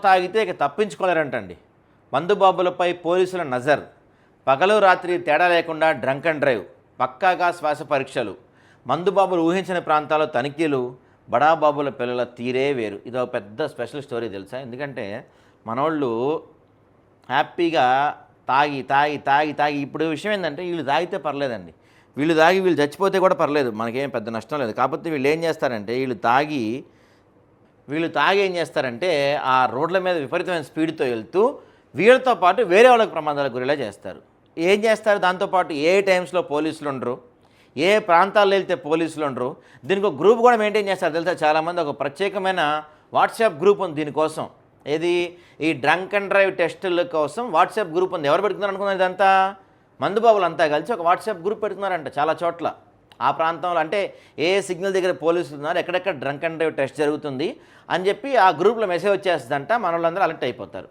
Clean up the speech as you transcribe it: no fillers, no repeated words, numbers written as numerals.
తాగితే ఇక తప్పించుకోలేరంటండి. మందుబాబులపై పోలీసుల నజర్. పగలు రాత్రి తేడా లేకుండా డ్రంక్ అండ్ డ్రైవ్, పక్కాగా శ్వాస పరీక్షలు, మందుబాబులు ఊహించిన ప్రాంతాల్లో తనిఖీలు, బడాబాబుల పిల్లల తీరే వేరు. ఇదో పెద్ద స్పెషల్ స్టోరీ తెలుసా. ఎందుకంటే మనోళ్ళు హ్యాపీగా తాగి తాగి తాగి తాగి ఇప్పుడు విషయం ఏంటంటే వీళ్ళు తాగితే పర్లేదండి, వీళ్ళు చచ్చిపోతే కూడా పర్లేదు, మనకేం పెద్ద నష్టం లేదు. కాకపోతే వీళ్ళు ఏం చేస్తారంటే వీళ్ళు తాగి ఏం చేస్తారంటే ఆ రోడ్ల మీద విపరీతమైన స్పీడ్తో వెళ్తూ వీళ్ళతో పాటు వేరే వాళ్ళకి ప్రమాదాలకు గురిలా చేస్తారు. ఏం చేస్తారు దాంతోపాటు ఏ టైమ్స్లో పోలీసులు ఉండరు, ఏ ప్రాంతాల్లో వెళ్తే పోలీసులు ఉండరు. దీనికి ఒక గ్రూప్ కూడా మెయింటైన్ చేస్తారు తెలుసా చాలామంది. ఒక ప్రత్యేకమైన వాట్సాప్ గ్రూప్ ఉంది దీనికోసం. ఏది ఈ డ్రంక్ అండ్ డ్రైవ్ టెస్టుల కోసం వాట్సాప్ గ్రూప్ ఉంది. ఎవరు పెడుతున్నారు అనుకున్నారు? ఇదంతా మందుబాబులు అంతా కలిసి ఒక వాట్సాప్ గ్రూప్ పెడుతున్నారంట చాలా చోట్ల. ఆ ప్రాంతంలో అంటే ఏ సిగ్నల్ దగ్గర పోలీసులు ఉన్నారు, ఎక్కడెక్కడ డ్రంక్ అండ్ డ్రైవ్ టెస్ట్ జరుగుతుంది అని చెప్పి ఆ గ్రూప్లో మెసేజ్ వచ్చేస్తుందంట. మన వాళ్ళందరూ అలర్ట్ అయిపోతారు.